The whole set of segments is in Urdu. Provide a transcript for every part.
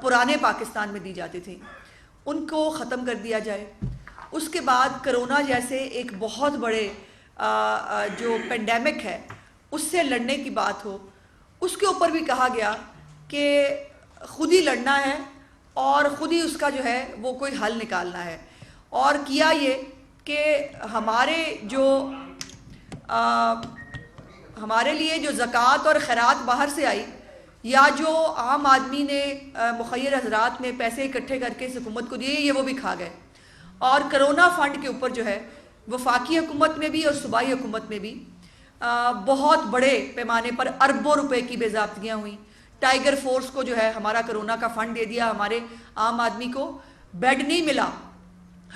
پرانے پاکستان میں دی جاتی تھیں ان کو ختم کر دیا جائے. اس کے بعد کرونا جیسے ایک بہت بڑے جو پینڈیمک ہے اس سے لڑنے کی بات ہو, اس کے اوپر بھی کہا گیا کہ خود ہی لڑنا ہے اور خود ہی اس کا جو ہے وہ کوئی حل نکالنا ہے. اور کیا یہ کہ ہمارے لیے جو زکوٰۃ اور خیرات باہر سے آئی یا جو عام آدمی نے مخیر حضرات نے پیسے اکٹھے کر کے اس حکومت کو دیے, یہ وہ بھی کھا گئے. اور کرونا فنڈ کے اوپر جو ہے وفاقی حکومت میں بھی اور صوبائی حکومت میں بھی بہت بڑے پیمانے پر اربوں روپے کی بے ضابطگیاں ہوئیں. ٹائیگر فورس کو جو ہے ہمارا کرونا کا فنڈ دے دیا, ہمارے عام آدمی کو بیڈ نہیں ملا,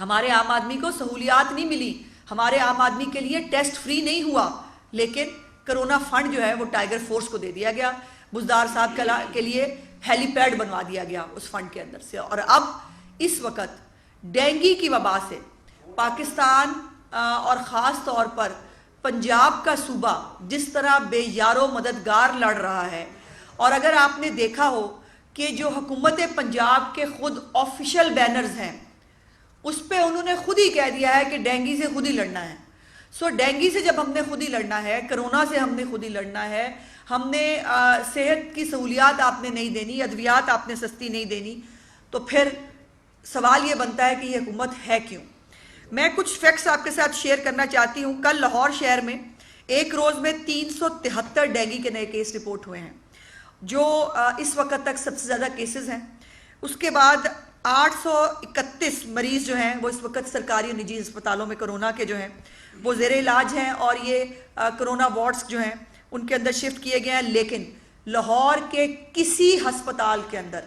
ہمارے عام آدمی کو سہولیات نہیں ملی, ہمارے عام آدمی کے لیے ٹیسٹ فری نہیں ہوا, لیکن کرونا فنڈ جو ہے وہ ٹائیگر فورس کو دے دیا گیا. بزدار صاحب کے لیے ہیلی پیڈ بنوا دیا گیا اس فنڈ کے اندر سے. اور اب اس وقت ڈینگی کی وبا سے پاکستان اور خاص طور پر پنجاب کا صوبہ جس طرح بے یار و مددگار لڑ رہا ہے, اور اگر آپ نے دیکھا ہو کہ جو حکومت پنجاب کے خود آفیشیل بینرز ہیں اس پہ انہوں نے خود ہی کہہ دیا ہے کہ ڈینگی سے خود ہی لڑنا ہے. سو ڈینگی سے جب ہم نے خود ہی لڑنا ہے, کرونا سے ہم نے خود ہی لڑنا ہے, ہم نے صحت کی سہولیات آپ نے نہیں دینی, ادویات آپ نے سستی نہیں دینی, تو پھر سوال یہ بنتا ہے کہ یہ حکومت ہے کیوں. میں کچھ فیکٹس آپ کے ساتھ شیئر کرنا چاہتی ہوں. کل لاہور شہر میں ایک روز میں 373 ڈینگی کے نئے کیس رپورٹ ہوئے ہیں, جو اس وقت تک سب سے زیادہ کیسز ہیں. اس کے بعد 831 مریض جو ہیں وہ اس وقت سرکاری اور نجی اسپتالوں میں کرونا کے جو ہیں وہ زیر علاج ہیں, اور یہ کرونا وارڈز جو ہیں ان کے اندر شفٹ کیے گئے ہیں. لیکن لاہور کے کسی ہسپتال کے اندر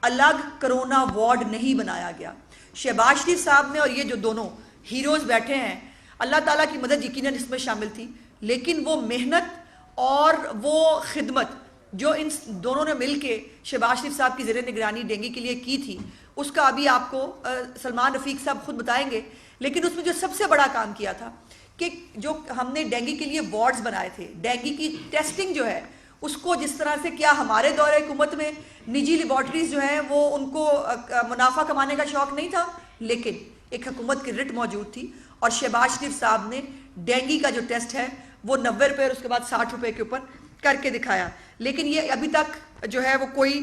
الگ کرونا وارڈ نہیں بنایا گیا. شہباز شریف صاحب نے اور یہ جو دونوں ہیروز بیٹھے ہیں, اللہ تعالیٰ کی مدد یقیناً اس میں شامل تھی, لیکن وہ محنت اور وہ خدمت جو ان دونوں نے مل کے شہباز شریف صاحب کی زیر نگرانی ڈینگی کے لیے کی تھی, اس کا ابھی آپ کو سلمان رفیق صاحب خود بتائیں گے. لیکن اس میں جو سب سے بڑا کام کیا تھا کہ جو ہم نے ڈینگی کے لیے وارڈز بنائے تھے, ڈینگی کی ٹیسٹنگ جو ہے اس کو جس طرح سے کیا ہمارے دور حکومت میں نجی لیبارٹریز جو ہیں وہ ان کو منافع کمانے کا شوق نہیں تھا, لیکن ایک حکومت کی رٹ موجود تھی, اور شہباز شریف صاحب نے ڈینگی کا جو ٹیسٹ ہے وہ 90 روپے اور اس کے بعد 60 روپے کے اوپر کر کے دکھایا. لیکن یہ ابھی تک جو ہے وہ کوئی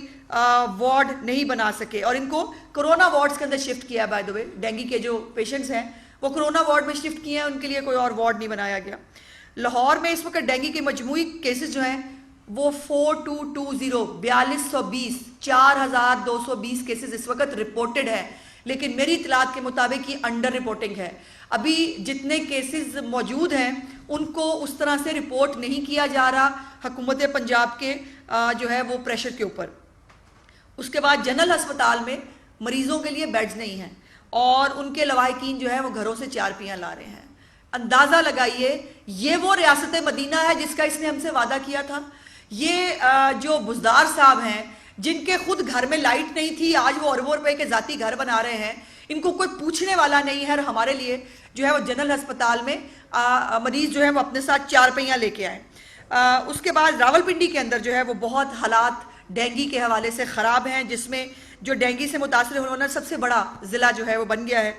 وارڈ نہیں بنا سکے, اور ان کو کرونا وارڈز کے اندر شفٹ کیا ہے. بائی دا وے ڈینگی کے جو پیشنٹس ہیں وہ کرونا وارڈ میں شفٹ کیے ہیں, ان کے لیے کوئی اور وارڈ نہیں بنایا گیا. لاہور میں اس وقت ڈینگی کے مجموعی کیسز جو ہیں وہ 4220 4220 کیسز اس وقت رپورٹڈ ہے, لیکن میری اطلاعات کے مطابق یہ انڈر رپورٹنگ ہے. ابھی جتنے کیسز موجود ہیں ان کو اس طرح سے رپورٹ نہیں کیا جا رہا حکومت پنجاب کے جو ہے وہ پریشر کے اوپر. اس کے بعد جنرل ہسپتال میں مریضوں کے لیے بیڈز نہیں ہیں, اور ان کے لواحقین جو ہے وہ گھروں سے چارپیاں لا رہے ہیں. اندازہ لگائیے یہ وہ ریاست مدینہ ہے جس کا اس نے ہم سے وعدہ کیا تھا. یہ جو بزدار صاحب ہیں جن کے خود گھر میں لائٹ نہیں تھی, آج وہ اربوں روپے کے ذاتی گھر بنا رہے ہیں, ان کو کوئی پوچھنے والا نہیں ہے. اور ہمارے لیے جو ہے وہ جنرل ہسپتال میں مریض جو ہے وہ اپنے ساتھ چارپیاں لے کے آئیں. اس کے بعد راولپنڈی کے اندر جو ہے وہ بہت حالات ڈینگی کے حوالے سے خراب ہیں, جس میں جو ڈینگی سے متاثر ہونے والا سب سے بڑا ضلع جو ہے وہ بن گیا ہے.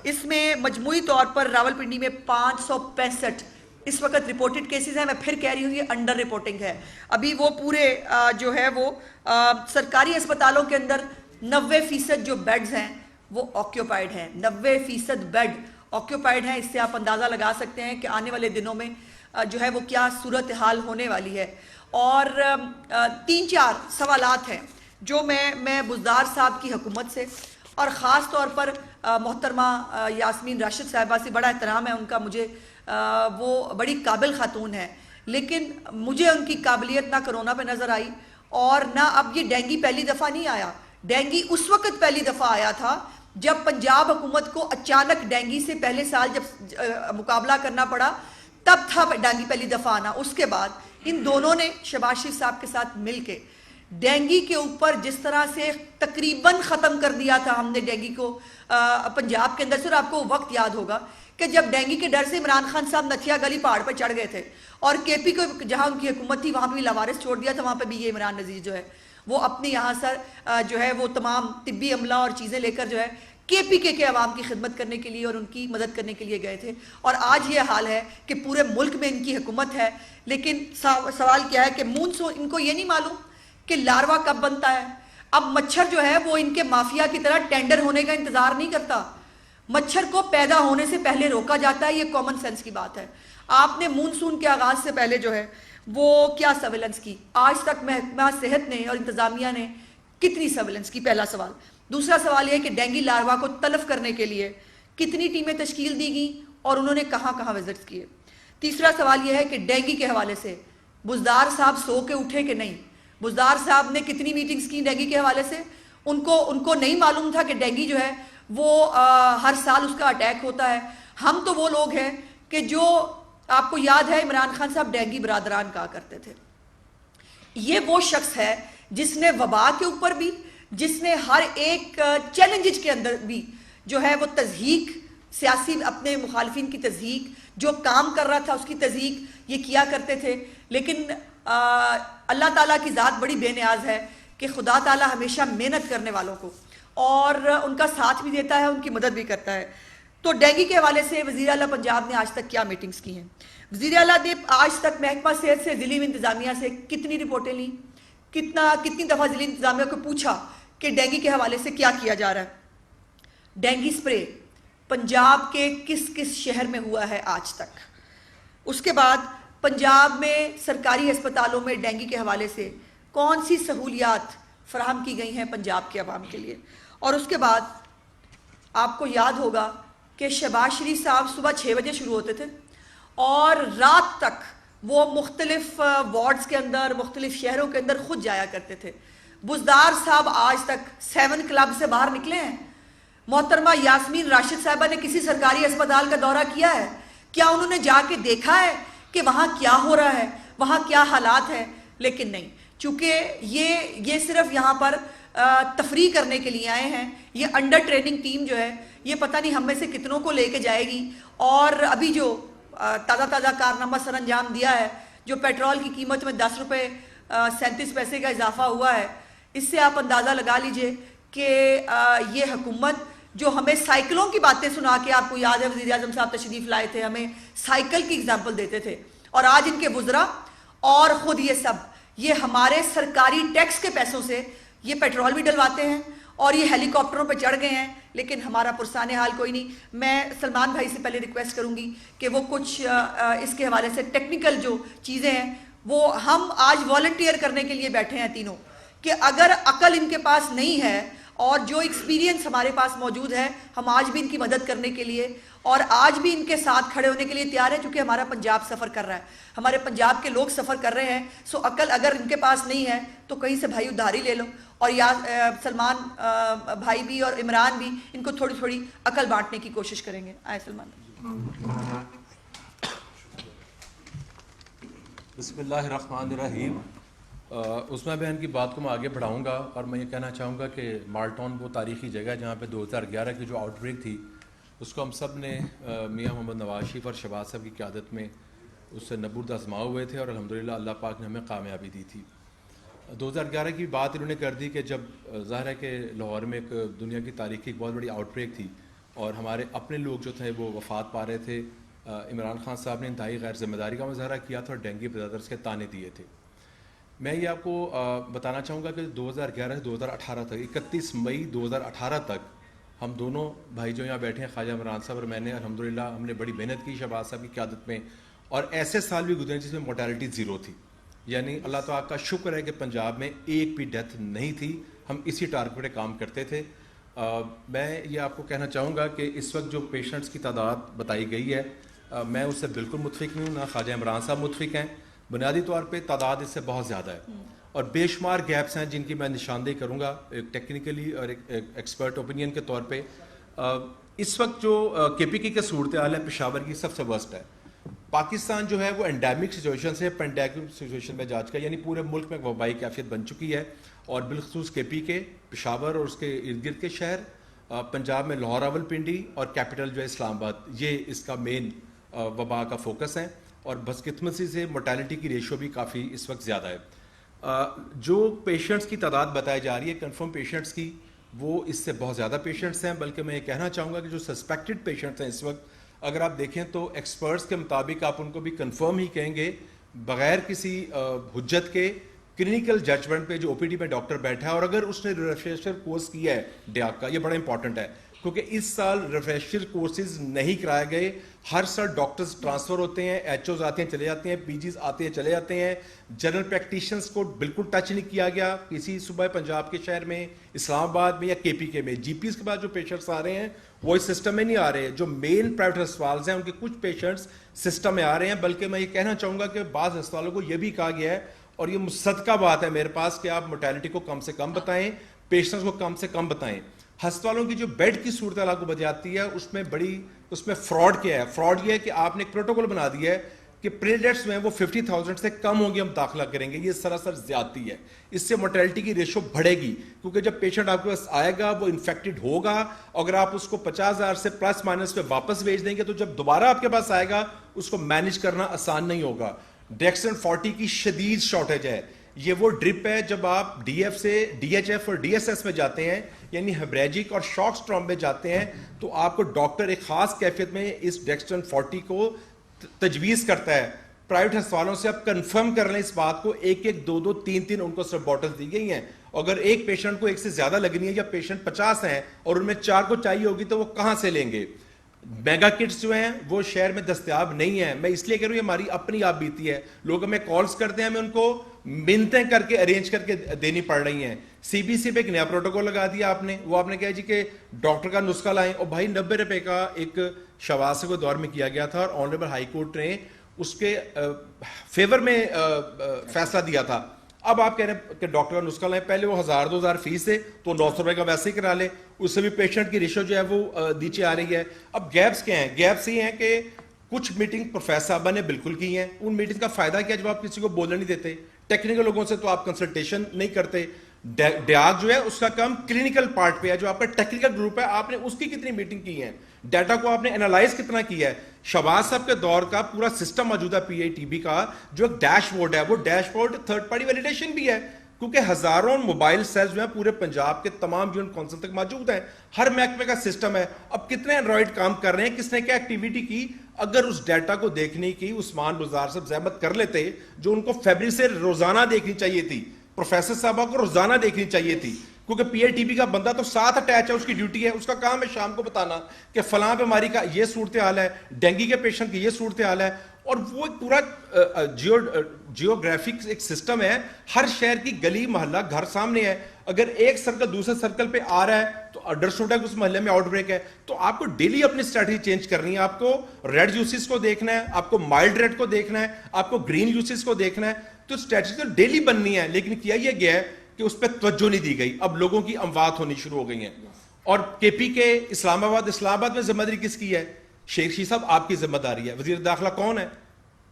اس میں مجموعی طور پر راولپنڈی میں 565 اس وقت رپورٹڈ کیسز ہیں. میں پھر کہہ رہی ہوں یہ انڈر رپورٹنگ ہے. ابھی وہ پورے جو ہے وہ سرکاری اسپتالوں کے اندر 90% جو بیڈز ہیں وہ آکیوپائڈ ہیں, 90% بیڈ آکیوپائڈ ہیں. اس سے آپ اندازہ لگا سکتے ہیں کہ آنے والے دنوں میں جو ہے وہ کیا صورتحال ہونے والی ہے. اور 3-4 سوالات ہیں جو میں بزدار صاحب کی حکومت سے اور خاص طور پر محترمہ یاسمین راشد صاحبہ سے بڑا احترام ہے ان کا, مجھے وہ بڑی قابل خاتون ہے, لیکن مجھے ان کی قابلیت نہ کرونا پہ نظر آئی, اور نہ اب یہ ڈینگی پہلی دفعہ نہیں آیا. ڈینگی اس وقت پہلی دفعہ آیا تھا جب پنجاب حکومت کو اچانک ڈینگی سے پہلے سال جب مقابلہ کرنا پڑا, تب تھا ڈینگی پہلی دفعہ آنا. اس کے بعد ان دونوں نے شہباز شریف صاحب کے ساتھ مل کے ڈینگی کے اوپر جس طرح سے تقریباً ختم کر دیا تھا ہم نے ڈینگی کو پنجاب کے اندر سے. اور آپ کو وقت یاد ہوگا کہ جب ڈینگی کے ڈر سے عمران خان صاحب نتھیا گلی پہاڑ پر چڑھ گئے تھے, اور کے پی کو جہاں ان کی حکومت تھی وہاں بھی لاوارث چھوڑ دیا تھا, وہاں پہ بھی یہ عمران نذیر جو ہے وہ اپنے یہاں سے جو ہے وہ تمام طبی عملہ اور چیزیں لے کر جو ہے KPK کے عوام کی خدمت کرنے کے لیے اور ان کی مدد کرنے کے لیے گئے تھے. اور آج یہ حال ہے کہ پورے ملک میں ان کی حکومت ہے. لیکن سوال کیا ہے کہ مونسون، ان کو یہ نہیں معلوم کہ لاروا کب بنتا ہے. اب مچھر جو ہے وہ ان کے مافیا کی طرح ٹینڈر ہونے کا انتظار نہیں کرتا. مچھر کو پیدا ہونے سے پہلے روکا جاتا ہے. یہ کامن سینس کی بات ہے. آپ نے مونسون کے آغاز سے پہلے جو ہے وہ کیا سرویلنس کی؟ آج تک محکمہ صحت نے اور انتظامیہ نے کتنی سرویلنس کی؟ پہلا سوال. دوسرا سوال یہ ہے کہ ڈینگی لاروا کو تلف کرنے کے لیے کتنی ٹیمیں تشکیل دی گئیں اور انہوں نے کہاں کہاں وزٹس کیے؟ تیسرا سوال یہ ہے کہ ڈینگی کے حوالے سے بزدار صاحب سو کے اٹھے کہ نہیں؟ بزدار صاحب نے کتنی میٹنگز کی ڈینگی کے حوالے سے؟ ان کو نہیں معلوم تھا کہ ڈینگی جو ہے وہ ہر سال اس کا اٹیک ہوتا ہے. ہم تو وہ لوگ ہیں کہ جو، آپ کو یاد ہے عمران خان صاحب ڈینگی برادران کہا کرتے تھے. یہ وہ شخص ہے جس نے وبا کے اوپر بھی، جس نے ہر ایک چیلنجز کے اندر بھی جو ہے وہ تضحیک، سیاسی اپنے مخالفین کی تضحیک، جو کام کر رہا تھا اس کی تضحیک یہ کیا کرتے تھے. لیکن اللہ تعالیٰ کی ذات بڑی بے نیاز ہے کہ خدا تعالیٰ ہمیشہ محنت کرنے والوں کو اور ان کا ساتھ بھی دیتا ہے، ان کی مدد بھی کرتا ہے. تو ڈینگی کے حوالے سے وزیر اعلیٰ پنجاب نے آج تک کیا میٹنگز کی ہیں؟ وزیر اعلیٰ نے آج تک محکمہ صحت سے، ضلعی انتظامیہ سے کتنی رپورٹیں لیں؟ کتنی دفعہ ضلعی انتظامیہ کو پوچھا کہ ڈینگی کے حوالے سے کیا کیا جا رہا ہے؟ ڈینگی سپرے پنجاب کے کس کس شہر میں ہوا ہے آج تک؟ اس کے بعد پنجاب میں سرکاری ہسپتالوں میں ڈینگی کے حوالے سے کون سی سہولیات فراہم کی گئی ہیں پنجاب کے عوام کے لیے؟ اور اس کے بعد آپ کو یاد ہوگا کہ شہباز شریف صاحب صبح 6 بجے شروع ہوتے تھے اور رات تک وہ مختلف وارڈز کے اندر، مختلف شہروں کے اندر خود جایا کرتے تھے. بزدار صاحب آج تک 7 کلب سے باہر نکلے ہیں؟ محترمہ یاسمین راشد صاحبہ نے کسی سرکاری اسپتال کا دورہ کیا ہے؟ کیا انہوں نے جا کے دیکھا ہے کہ وہاں کیا ہو رہا ہے، وہاں کیا حالات ہیں؟ لیکن نہیں، چونکہ یہ صرف یہاں پر تفریح کرنے کے لیے آئے ہیں. یہ انڈر ٹریننگ ٹیم جو ہے یہ پتہ نہیں ہم میں سے کتنوں کو لے کے جائے گی. اور ابھی جو تازہ کارنامہ سر انجام دیا ہے، جو پیٹرول کی قیمت میں 10 روپے 37 پیسے کا اضافہ ہوا ہے، اس سے آپ اندازہ لگا لیجئے کہ یہ حکومت جو ہمیں سائیکلوں کی باتیں سنا کے، آپ کو یاد ہے وزیر اعظم صاحب تشریف لائے تھے، ہمیں سائیکل کی اگزامپل دیتے تھے، اور آج ان کے وزراء اور خود یہ سب یہ ہمارے سرکاری ٹیکس کے پیسوں سے یہ پیٹرول بھی ڈلواتے ہیں اور یہ ہیلی کاپٹروں پہ چڑھ گئے ہیں. لیکن ہمارا پرسان حال کوئی نہیں. میں سلمان بھائی سے پہلے ریکویسٹ کروں گی کہ وہ کچھ اس کے حوالے سے ٹیکنیکل جو چیزیں ہیں وہ ہم آج والنٹیئر کرنے کے لیے بیٹھے ہیں تینوں، کہ اگر عقل ان کے پاس نہیں ہے اور جو ایکسپیرینس ہمارے پاس موجود ہے، ہم آج بھی ان کی مدد کرنے کے لیے اور آج بھی ان کے ساتھ کھڑے ہونے کے لیے تیار ہیں، چونکہ ہمارا پنجاب سفر کر رہا ہے، ہمارے پنجاب کے لوگ سفر کر رہے ہیں. سو عقل اگر ان کے پاس نہیں ہے تو کہیں سے بھائی ادھاری لے لو. اور یا سلمان بھائی بھی اور عمران بھی ان کو تھوڑی تھوڑی عقل بانٹنے کی کوشش کریں گے. آئے سلمان. بسم اللہ الرحمن الرحیم. عثمان بہن کی بات کو میں آگے بڑھاؤں گا اور میں یہ کہنا چاہوں گا کہ مالٹون وہ تاریخی جگہ ہے جہاں پہ 2011 کی جو آؤٹ بریک تھی اس کو ہم سب نے میاں محمد نواز شریف اور شہباز صاحب کی قیادت میں اس سے نبرد آزمائے ہوئے تھے اور الحمدللہ اللہ پاک نے ہمیں کامیابی دی تھی. 2011 کی بات انہوں نے کر دی کہ جب ظاہر ہے کہ لاہور میں ایک دنیا کی تاریخی ایک بہت بڑی آؤٹ بریک تھی اور ہمارے اپنے لوگ جو تھے وہ وفات پا رہے تھے. عمران خان صاحب نے انتہائی غیر ذمہ داری کا مظاہرہ کیا تھا اور ڈینگی برادرز کے تانے دیے تھے. میں یہ آپ کو بتانا چاہوں گا کہ 2011 سے 2018 تک 31 مئی 2018 تک ہم دونوں بھائی جو یہاں بیٹھے ہیں، خواجہ عمران صاحب اور میں نے، الحمدللہ ہم نے بڑی محنت کی شہباز صاحب کی قیادت میں، اور ایسے سال بھی گزرے جس میں مورٹیلٹی 0 تھی. یعنی اللہ تعالیٰ کا شکر ہے کہ پنجاب میں ایک بھی ڈیتھ نہیں تھی. ہم اسی ٹارگٹ پہ کام کرتے تھے. میں یہ آپ کو کہنا چاہوں گا کہ اس وقت جو پیشنٹس کی تعداد بتائی گئی ہے میں اس سے بالکل متفق نہیں ہوں، نہ خواجہ عمران صاحب متفق ہیں. بنیادی طور پہ تعداد اس سے بہت زیادہ ہے اور بے شمار گیپس ہیں جن کی میں نشاندہی کروں گا ایک ٹیکنیکلی اور ایک ایکسپرٹ اوپینین کے طور پہ. اس وقت جو KPK کی صورتحال ہے پشاور کی سب سے ورسٹ ہے. پاکستان جو ہے وہ انڈیمک سچویشن سے پینڈیمک سچویشن میں جا چکا ہے، یعنی پورے ملک میں وبائی کیفیت بن چکی ہے اور بالخصوص KPK پشاور اور اس کے ارد گرد کے شہر، پنجاب میں لاہور راولپنڈی اور کیپٹل جو ہے اسلام آباد، یہ اس کا مین وبا کا فوکس ہے اور بدقسمتی سے مورٹیلٹی کی ریشو بھی کافی اس وقت زیادہ ہے. جو پیشنٹس کی تعداد بتائی جا رہی ہے کنفرم پیشنٹس کی، وہ اس سے بہت زیادہ پیشنٹس ہیں. بلکہ میں یہ کہنا چاہوں گا کہ جو سسپیکٹڈ پیشنٹس ہیں اس وقت، اگر آپ دیکھیں تو ایکسپرٹس کے مطابق آپ ان کو بھی کنفرم ہی کہیں گے بغیر کسی حجت کے کلینکل ججمنٹ پہ جو او پی ڈی میں ڈاکٹر بیٹھا ہے. اور اگر اس نے ریفریشر کورس کیا ہے ڈیاک کا، یہ بڑا امپورٹنٹ ہے کیونکہ اس سال ریفریشر کورسز نہیں کرائے گئے. ہر سال ڈاکٹرز ٹرانسفر ہوتے ہیں، ایچ اوز آتے ہیں چلے جاتے ہیں، پی جیز آتے ہیں چلے جاتے ہیں. جنرل پریکٹیشنز کو بالکل ٹچ نہیں کیا گیا کسی صوبہ پنجاب کے شہر میں، اسلام آباد میں یا کے پی کے میں. جی پیز کے بعد جو پیشنٹس آ رہے ہیں وہ اس سسٹم میں نہیں آ رہے. جو مین پرائیویٹ ہسپتال ہیں ان کے کچھ پیشنٹس سسٹم میں آ رہے ہیں. بلکہ میں یہ کہنا چاہوں گا کہ بعض ہسپتالوں کو یہ بھی کہا گیا ہے، اور یہ مصدقہ بات ہے میرے پاس، کہ آپ موٹیلٹی کو کم سے کم بتائیں، پیشنٹس کو کم سے کم بتائیں. ہسپتالوں کی جو بیڈ کی صورتحال کو بجاتی ہے اس میں فراڈ کیا ہے. فراڈ یہ ہے کہ آپ نے ایک پروٹوکول بنا دیا ہے کہ پلیٹلیٹس میں وہ 50,000 سے کم ہوں گے، ہم داخلہ کریں گے. یہ سراسر زیادتی ہے. اس سے موٹیلٹی کی ریشو بڑھے گی کیونکہ جب پیشنٹ آپ کے پاس آئے گا وہ انفیکٹڈ ہوگا. اگر آپ اس کو 50,000 سے پلس مائنس پہ واپس بھیج دیں گے تو جب دوبارہ آپ کے پاس آئے گا اس کو مینج کرنا آسان نہیں ہوگا. ڈیکسن 40 کی شدید شارٹیج ہے. یہ وہ ڈرپ ہے جب آپ ڈی ایف سے ڈی ایچ ایف اور ڈی ایس ایس میں جاتے ہیں، یعنی ہیمریجک اور شاک اسٹروم میں جاتے ہیں، تو آپ کو ڈاکٹر ایک خاص کیفیت میں اس ڈیکسٹن 40 کو تجویز کرتا ہے. پرائیویٹ ہسپتالوں سے آپ کنفرم کر لیں اس بات کو، ایک دو 3 ان کو صرف بوٹل دی گئی ہیں. اگر ایک پیشنٹ کو ایک سے زیادہ لگنی ہے یا پیشنٹ 50 ہیں اور ان میں 4 کو چاہیے ہوگی تو وہ کہاں سے لیں گے؟ میگا کٹس جو ہیں وہ شہر میں دستیاب نہیں ہیں. میں اس لیے کہہ رہا ہوں یہ ہماری اپنی آپ بیتی ہے. لوگ ہمیں کالز کرتے ہیں، ہمیں ان کو منتیں کر کے ارینج کر کے دینی پڑ رہی ہیں. سی بی سی پہ ایک نیا پروٹوکول لگا دیا آپ نے. وہ آپ نے کہا جی کہ ڈاکٹر کا نسخہ لائیں، اور بھائی 90 روپے کا ایک شواز کے دور میں کیا گیا تھا اور آنریبل ہائی کورٹ نے اس کے فیور میں فیصلہ دیا تھا. اب آپ کہہ رہے ہیں کہ ڈاکٹر کا نسخہ لائیں. پہلے وہ 1,000-2,000 فیس ہے تو 900 روپے کا ویسے ہی کرا لے. اس سے بھی پیشنٹ کی ریشو جو ہے وہ نیچے آ رہی ہے. اب گیپس کیا ہیں؟ گیپس یہ ہیں کہ کچھ میٹنگ پروفیسر صاحبہ نے بالکل کی ہیں. ان میٹنگ کا فائدہ کیا جب آپ کسی کو بولنے نہیں دیتے؟ ٹیکنیکل لوگوں سے تو آپ کنسلٹیشن نہیں کرتے. ڈیاگ جو ہے اس کا کام کلینکل پارٹ پہ ہے. جو آپ کا ٹیکنیکل گروپ ہے آپ نے اس کی کتنی میٹنگ کی ہے، ڈیٹا کو آپ نے انالائز کتنا کیا ہے. شہباز صاحب کے دور کا پورا سسٹم موجودہ پی آئی ٹی بی کا جو ایک ڈیش بورڈ ہے، وہ dash board third party validation بھی ہے کیونکہ ہزاروں موبائل سیلز جو ہیں پورے پنجاب کے تمام یونٹ کونسل تک موجود ہیں. ہر محکمے کا سسٹم ہے. اب کتنے اینڈرائڈ کام کر رہے ہیں، کس نے کیا ایکٹیویٹی کی. اگر اس ڈیٹا کو دیکھنے کی عثمان گزار صاحب زحمت کر لیتے، جو ان کو فیبرری سے روزانہ دیکھنی چاہیے تھی، پروفیسر صاحبہ کو روزانہ دیکھنی چاہیے تھی، کیونکہ پی آئی ٹی بی کا بندہ تو ساتھ اٹیچ ہے، اس کی ڈیوٹی ہے، اس کا کام ہے شام کو بتانا کہ فلاں بیماری کا یہ صورتحال ہے، ڈینگی کے پیشنٹ کی یہ صورتحال ہے. اور وہ ایک پورا جیوگرافک ایک سسٹم ہے. ہر شہر کی گلی محلہ گھر سامنے ہے. اگر ایک سرکل دوسرے سرکل پہ آ رہا ہے تو انڈرسٹوڈ ہے کہ اس محلے میں آؤٹ بریک ہے. تو آپ کو ڈیلی اپنی اسٹریٹجی چینج کرنی ہے. آپ کو ریڈ یوسز کو دیکھنا ہے، آپ کو مائلڈ ریڈ کو دیکھنا ہے، آپ کو گرین یوسز کو دیکھنا ہے. تو اسٹریٹجی تو ڈیلی بننی ہے، لیکن کیا یہ گیا ہے کہ اس پہ توجہ نہیں دی گئی. اب لوگوں کی اموات ہونی شروع ہو گئی ہیں. اور کے پی کے اسلام آباد میں ذمہ داری کس کی ہے؟ شیخ شی صاحب آپ کی ذمہ داری ہے. وزیر داخلہ کون ہے؟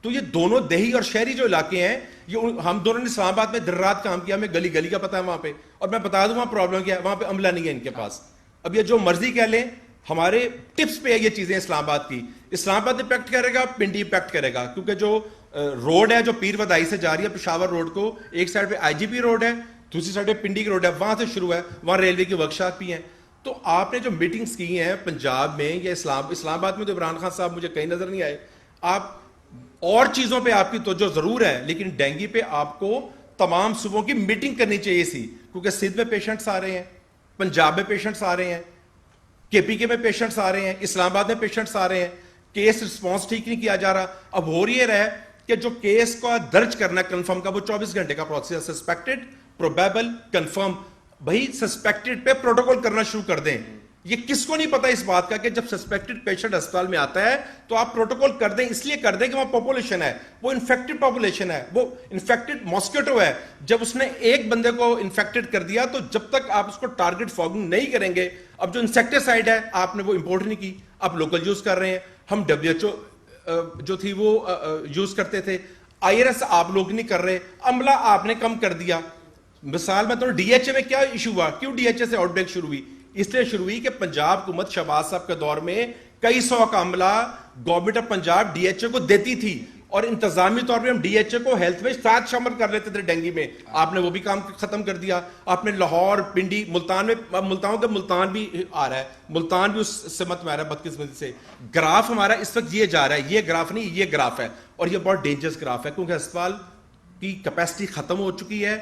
تو یہ دونوں دیہی اور شہری جو علاقے ہیں، یہ ہم دونوں نے اسلام آباد میں دن رات کام کیا، ہمیں گلی گلی کا پتہ ہے وہاں پہ. اور میں بتا دوں وہاں پرابلم کیا ہے، وہاں پہ عملہ نہیں ہے ان کے پاس. اب یہ جو مرضی کہہ لیں، ہمارے ٹپس پہ ہے یہ چیزیں. اسلام آباد کی، اسلام آباد امپیکٹ کرے گا، پنڈی امپیکٹ کرے گا، کیونکہ جو روڈ ہے جو پیر ودائی سے جا رہی ہے پشاور روڈ کو، ایک سائڈ پہ آئی جی پی روڈ ہے، دوسری سائڈ پہ پنڈی کی روڈ ہے، وہاں سے شروع ہے، وہاں ریلوے کی ورکشاپ بھی ہیں. تو آپ نے جو میٹنگز کی ہیں پنجاب میں یا اسلام آباد میں، تو عمران خان صاحب مجھے کہیں نظر نہیں آئے. آپ اور چیزوں پہ آپ کی توجہ ضرور ہے، لیکن ڈینگی پہ آپ کو تمام صوبوں کی میٹنگ کرنی چاہیے سی. کیونکہ سندھ میں پیشنٹس آ رہے ہیں، پنجاب میں پیشنٹس آ رہے ہیں، کے پی کے میں پیشنٹس آ رہے ہیں، اسلام آباد میں پیشنٹس آ رہے ہیں. کیس رسپانس ٹھیک نہیں کیا جا رہا. اب ہو رہی ہے کہ جو کیس کا درج کرنا کنفرم کا، وہ 24 گھنٹے کا پروسیس ہے. Suspected, probable, confirm. بھائی سسپیکٹڈ پہ پروٹوکول کرنا شروع کر دیں. یہ کس کو نہیں پتا اس بات کا کہ جب سسپیکٹڈ پیشنٹ ہسپتال میں آتا ہے تو آپ پروٹوکول کر دیں. اس لیے کر دیں کہ وہاں پاپولیشن ہے، وہ انفیکٹڈ پاپولیشن ہے، وہ انفیکٹڈ ماسکیٹو ہے. جب اس نے ایک بندے کو انفیکٹڈ کر دیا تو جب تک آپ اس کو ٹارگٹ فاگنگ نہیں کریں گے، اب جو انسیکٹیسائڈ ہے آپ نے وہ امپورٹ نہیں کی، آپ لوکل یوز کر رہے ہیں. ہم WHO جو تھی وہ یوز کرتے تھے، IRS آپ لوگ نہیں کر رہے، عملہ آپ نے کم کر دیا. مثال میں تو DHA میں کیا ایشو ہوا، کیوں DHA سے آؤٹ بریک شروع ہوئی؟ اس لیے شروع ہوئی کہ پنجاب حکومت شہباز صاحب کے دور میں کئی سو کا عملہ گورنمنٹ آف پنجاب DHA کو دیتی تھی. اور انتظامی طور پہ ہم ڈی ایچ اے کو ہیلتھ میں ساتھ شامل کر لیتے تھے ڈینگی میں. آپ نے وہ بھی کام ختم کر دیا. آپ نے لاہور, پنڈی, ملتان میں, ملتان بھی آ رہا ہے, ملتان بھی اس سمت میں آ رہا ہے بدقسمتی سے. گراف ہمارا اس وقت یہ جا رہا ہے, یہ گراف نہیں, یہ گراف ہے, اور یہ بہت ڈینجرس گراف ہے کیونکہ ہسپتال کی کیپیسٹی ختم ہو چکی ہے.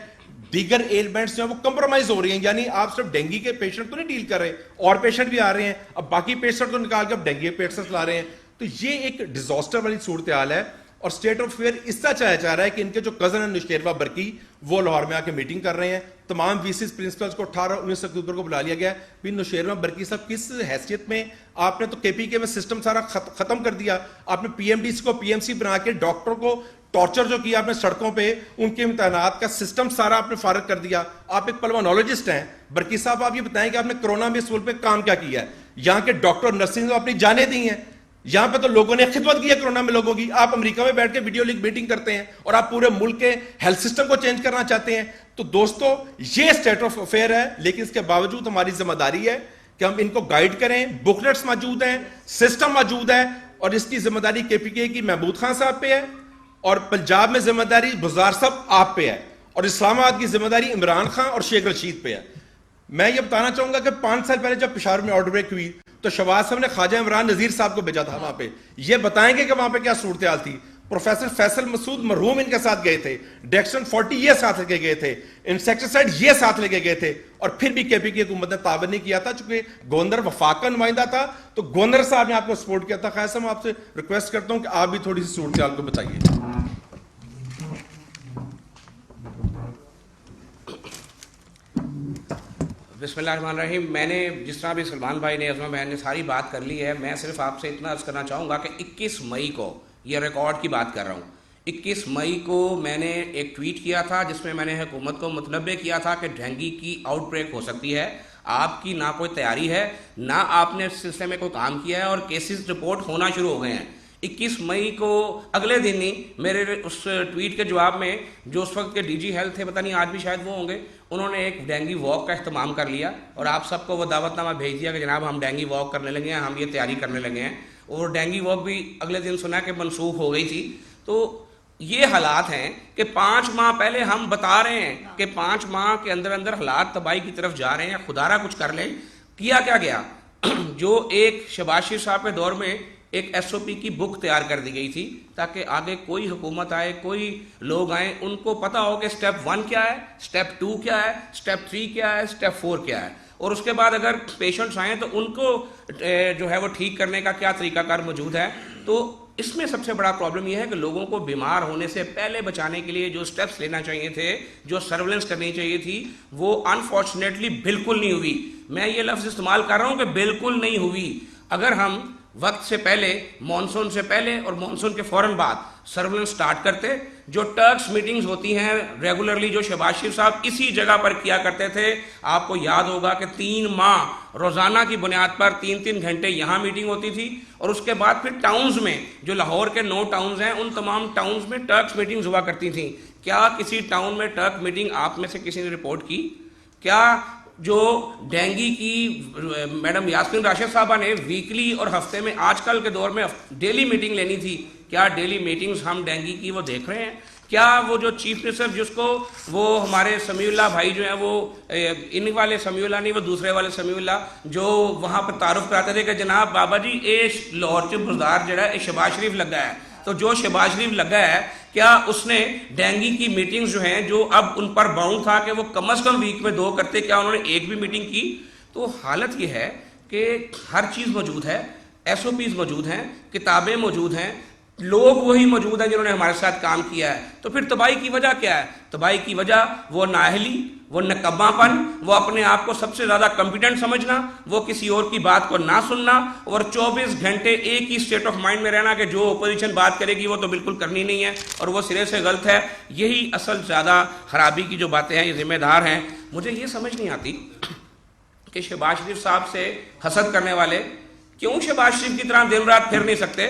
دیگر ایلمنٹس جو ہیں وہ کمپرومائز ہو رہی ہیں. یعنی آپ صرف ڈینگی کے پیشنٹ کو نہیں ڈیل کر رہے, اور پیشنٹ بھی آ رہے ہیں, اب باقی پیشنٹ کو نکال کے اب ڈینگی کے پیشنٹ لا رہے ہیں. تو یہ ایک ڈیزاسٹر والی صورتحال ہے. اور اسٹیٹ آف افیئر اس طرح چاہا جا رہا ہے کہ ان کے جو کزن ہیں نوشیروہ برقی, وہ لاہور میں آ کے میٹنگ کر رہے ہیں. تمام وی سیز پرنسپلس کو 18-19 اکتوبر کو بلا لیا گیا ہے. بھی نوشیروہ برقی صاحب کس حیثیت میں, آپ نے تو کے پی کے میں سسٹم سارا ختم کر دیا. آپ نے پی ایم ڈی سی کو پی ایم سی بنا کے ڈاکٹر کو ٹارچر جو کیا آپ نے سڑکوں پہ, ان کے امتحانات کا سسٹم سارا آپ نے فارغ کر دیا. آپ ایک پلمونالوجسٹ ہیں برقی صاحب, آپ یہ بتائیں کہ آپ نے کرونا میں اس ملک میں کام کیا کیا ہے. یہاں کے ڈاکٹر نرسنگ اپنی جانیں دی ہیں, یہاں پہ تو لوگوں نے خدمت کی ہے کرونا میں لوگوں کی. آپ امریکہ میں بیٹھ کے ویڈیو لنک میٹنگ کرتے ہیں اور آپ پورے ملک کے ہیلتھ سسٹم کو چینج کرنا چاہتے ہیں. تو دوستو یہ اسٹیٹ آف افیئر ہے, لیکن اس کے باوجود ہماری ذمہ داری ہے کہ ہم ان کو گائیڈ کریں. بکلیٹس موجود ہیں, سسٹم موجود ہے, اور اس کی ذمہ داری کے پی کے کی محمود خان صاحب پہ ہے, اور پنجاب میں ذمہ داری بزار صاحب آپ پہ ہے, اور اسلام آباد کی ذمہ داری عمران خان اور شیخ رشید پہ ہے. میں یہ بتانا چاہوں گا کہ 5 سال پہلے جب پشاور میں آؤٹ بریک ہوئی تو شہباز صاحب نے خواجہ عمران نذیر صاحب کو بھیجا تھا وہاں پہ. یہ بتائیں گے کہ وہاں پہ کیا صورتحال تھی. پروفیسر فیصل مسعود مرحوم ان کے ساتھ گئے تھے, ڈیکسن 40 یہ ساتھ لے کے گئے تھے, انسیکٹیسائڈ یہ ساتھ لے کے گئے تھے, اور پھر بھی کے پی کی حکومت نے تعاون نہیں کیا تھا. چونکہ گورنر وفاق کا نمائندہ تھا تو گورنر صاحب نے آپ کو سپورٹ کیا تھا. خیر صاحب آپ سے ریکویسٹ کرتا ہوں کہ آپ بھی تھوڑی سی صورتحال کو بتائیے. بسم اللہ الرحمن الرحیم. میں نے جس طرح بھی سلمان بھائی نے, عظمہ بہن نے ساری بات کر لی ہے. میں صرف آپ سے اتنا عرض کرنا چاہوں گا کہ 21 مئی کو, یہ ریکارڈ کی بات کر رہا ہوں, 21 مئی کو میں نے ایک ٹویٹ کیا تھا جس میں میں نے حکومت کو متنبہ کیا تھا کہ ڈینگی کی آؤٹ بریک ہو سکتی ہے. آپ کی نہ کوئی تیاری ہے, نہ آپ نے اس سلسلے میں کوئی کام کیا ہے, اور کیسز رپورٹ ہونا شروع ہو گئے ہیں. 21 مئی کو اگلے دن ہی میرے اس ٹویٹ کے جواب میں جو اس وقت کے ڈی جی ہیلتھ تھے, پتہ نہیں آج بھی شاید وہ ہوں گے, انہوں نے ایک ڈینگی واک کا اہتمام کر لیا اور آپ سب کو وہ دعوت نامہ بھیج دیا کہ جناب ہم ڈینگی واک کرنے لگے ہیں, ہم یہ تیاری کرنے لگے ہیں. اور ڈینگی واک بھی اگلے دن سنا کہ منسوخ ہو گئی تھی. تو یہ حالات ہیں کہ 5 ماہ پہلے ہم بتا رہے ہیں کہ 5 ماہ کے اندر اندر حالات تباہی کی طرف جا رہے ہیں. خدا را کچھ کر لیں. کیا گیا جو ایک شہباز شریف صاحب کے دور میں ایک ایس او پی کی بک تیار کر دی گئی تھی تاکہ آگے کوئی حکومت آئے, کوئی لوگ آئیں, ان کو پتہ ہو کہ سٹیپ 1 کیا ہے, سٹیپ 2 کیا ہے, سٹیپ 3 کیا ہے, سٹیپ 4 کیا ہے, اور اس کے بعد اگر پیشنٹس آئیں تو ان کو جو ہے وہ ٹھیک کرنے کا کیا طریقہ کار موجود ہے. تو اس میں سب سے بڑا پرابلم یہ ہے کہ لوگوں کو بیمار ہونے سے پہلے بچانے کے لیے جو سٹیپس لینا چاہیے تھے, جو سرویلنس کرنی چاہیے تھی, وہ انفارچونیٹلی بالکل نہیں ہوئی. میں یہ لفظ استعمال کر رہا ہوں کہ بالکل نہیں ہوئی. اگر ہم وقت سے پہلے, مانسون سے پہلے اور مانسون کے فوراً بعد سرویلنس سٹارٹ کرتے, جو ٹرکس میٹنگز ہوتی ہیں ریگولرلی جو شہباز شریف صاحب اسی جگہ پر کیا کرتے تھے, آپ کو یاد ہوگا کہ 3 ماہ روزانہ کی بنیاد پر 3-3 گھنٹے یہاں میٹنگ ہوتی تھی, اور اس کے بعد پھر ٹاؤنز میں جو لاہور کے 9 ٹاؤنز ہیں ان تمام ٹاؤنز میں ٹرکس میٹنگز ہوا کرتی تھیں. کیا کسی ٹاؤن میں ٹرک میٹنگ آپ میں سے کسی نے رپورٹ کی؟ کیا جو ڈینگی کی میڈم یاسمین راشد صاحبہ نے ویکلی اور ہفتے میں آج کل کے دور میں ڈیلی میٹنگ لینی تھی, کیا ڈیلی میٹنگز ہم ڈینگی کی وہ دیکھ رہے ہیں؟ کیا وہ جو چیف منسٹر جس کو وہ ہمارے سمیع اللہ بھائی جو ہیں, وہ ان والے سمیع اللہ نہیں, وہ دوسرے والے سمیع اللہ, جو وہاں پر تعارف کراتے تھے کہ جناب بابا جی اے لاہور چ بازار جڑا ہے شہباز شریف لگا ہے. تو جو شہباز شریف لگا ہے, کیا اس نے ڈینگی کی میٹنگز جو ہیں جو اب ان پر باؤنڈ تھا کہ وہ کم از کم ویک میں 2 کرتے, کیا انہوں نے ایک بھی میٹنگ کی؟ تو حالت یہ ہے کہ ہر چیز موجود ہے, ایس او پیز موجود ہیں, کتابیں موجود ہیں, لوگ وہی موجود ہیں جنہوں نے ہمارے ساتھ کام کیا ہے. تو پھر تباہی کی وجہ کیا ہے؟ تباہی کی وجہ وہ نااہلی, وہ نکما پن, وہ اپنے آپ کو سب سے زیادہ کمپیٹنٹ سمجھنا, وہ کسی اور کی بات کو نہ سننا, اور 24 گھنٹے ایک ہی اسٹیٹ آف مائنڈ میں رہنا کہ جو اپوزیشن بات کرے گی وہ تو بالکل کرنی نہیں ہے اور وہ سرے سے غلط ہے. یہی اصل زیادہ خرابی کی جو باتیں ہیں, یہ ذمہ دار ہیں. مجھے یہ سمجھ نہیں آتی کہ شہباز شریف صاحب سے حسد کرنے والے کیوں شہباز شریف کی طرح دن رات پھر نہیں سکتے.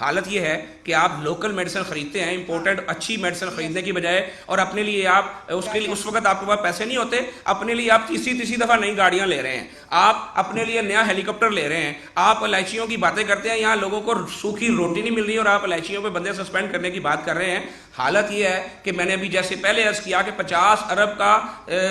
حالت یہ ہے کہ آپ لوکل میڈیسن خریدتے ہیں، امپورٹڈ اچھی میڈیسن خریدنے کی بجائے، اور اپنے لیے آپ اس کے لیے اس وقت آپ کے پاس پیسے نہیں ہوتے، اپنے لیے آپ تیسری دفعہ نئی گاڑیاں لے رہے ہیں، آپ اپنے لیے نیا ہیلی کاپٹر لے رہے ہیں، آپ الائچیوں کی باتیں کرتے ہیں، یہاں لوگوں کو سوکھی روٹی نہیں مل رہی اور آپ الائچیوں پہ بندے سسپینڈ کرنے کی بات کر رہے ہیں۔ حالت یہ ہے کہ میں نے ابھی جیسے پہلے عرض کیا کہ 50 ارب کا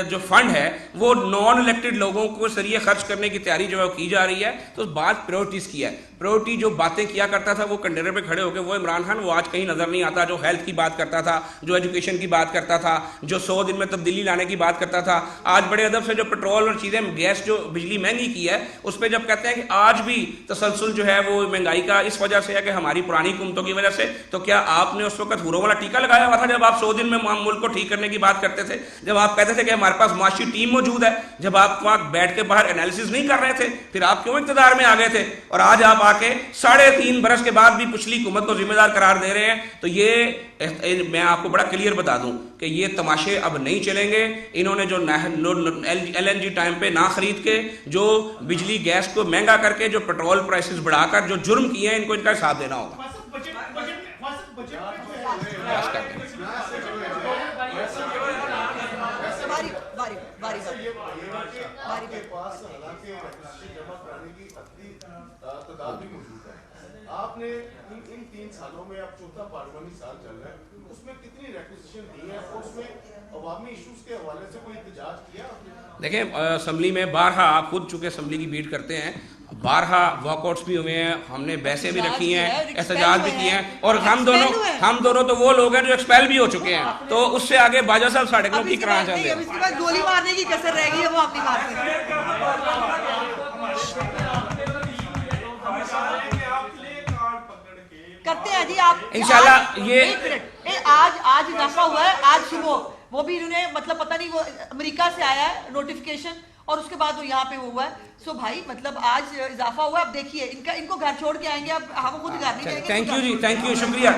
جو فنڈ ہے وہ نان الیکٹڈ لوگوں کو ذریعے خرچ کرنے کی تیاری جو ہے کی جا رہی ہے۔ تو بات پریورٹیز کی ہے، پریورٹی جو باتیں کیا کرتا تھا وہ کنٹینر پہ کھڑے ہو کے وہ عمران خان وہ آج کہیں نظر نہیں آتا، جو ہیلتھ کی بات کرتا تھا، جو ایجوکیشن کی بات کرتا تھا، جو 100 دن میں تبدیلی لانے کی بات کرتا تھا، آج بڑے ادب سے جو پیٹرول اور چیزیں گیس جو بجلی مہنگی کی ہے اس پہ جب کہتے ہیں کہ آج بھی تسلسل جو ہے وہ مہنگائی کا اس وجہ سے ہے کہ ہماری پرانی حکومتوں کی وجہ سے، تو کیا آپ نے اس وقت ہوروں والا ٹیکہ لگایا ہوا تھا جب آپ 100 دن میں ملک کو ٹھیک کرنے کی بات کرتے تھے، جب آپ کہتے تھے کہ ہمارے پاس معاشی ٹیم موجود ہے، جب آپ وہاں بیٹھ کے باہر انالیسس نہیں کر رہے تھے، پھر آپ کیوں اقتدار میں آ گئے تھے؟ اور آج آپ آ کے 3.5 برس کے بعد بھی پچھلی حکومت کو ذمہ دار قرار دے رہے ہیں۔ تو یہ میں آپ کو بڑا کلیئر بتا دوں کہ یہ تماشے اب نہیں چلیں گے۔ انہوں نے جو LNG ٹائم پہ نہ خرید کے، جو بجلی گیس کو مہنگا کر کے، جو پیٹرول پرائسز بڑھا کر جو جرم کیے ہیں، ان کو ان کا حساب دینا ہوگا۔ آپ نے ان 3 سالوں میں اب چوتھا پارلیمانی سال چل رہا ہے، اس میں کتنی ریکوزیشن دی ہے اور اس میں عوامی ایشوز کے حوالے سے کوئی احتجاج کیا؟ دیکھیں اسمبلی میں بارہا، آپ خود چونکہ اسمبلی کی بیٹ کرتے ہیں، بارہا واک آؤٹس بھی ہوئے ہیں، ہم نے بحثیں بھی رکھی ہیں، احتجاج بھی کیے ہیں، اور ہم دونوں تو وہ لوگ ہیں جو ایکسپیل بھی ہو چکے ہیں، تو اس سے آگے باجا صاحب ساڑھے کو کی کرانا چاہتے ہیں۔ اب اس کے بعد گولی مارنے کی کسر رہ گئی ہے، وہ اپنی بات کرتے ہیں جی۔ آپ انشاءاللہ یہ آج اضافہ ہوا ہے، آج صبح وہ بھی انہوں نے مطلب پتہ نہیں وہ امریکہ سے آیا ہے نوٹیفیکیشن، اور اس کے بعد وہ یہاں پہ وہ ہوا ہے۔ سو بھائی مطلب آج اضافہ ہوا ہے، اب دیکھیے ان کو گھر چھوڑ کے آئیں گے، اب ہم خود گھر نہیں جائیں گے۔ تھینک یو جی، تھینک یو، شکریہ۔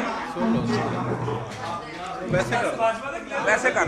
ویسے کر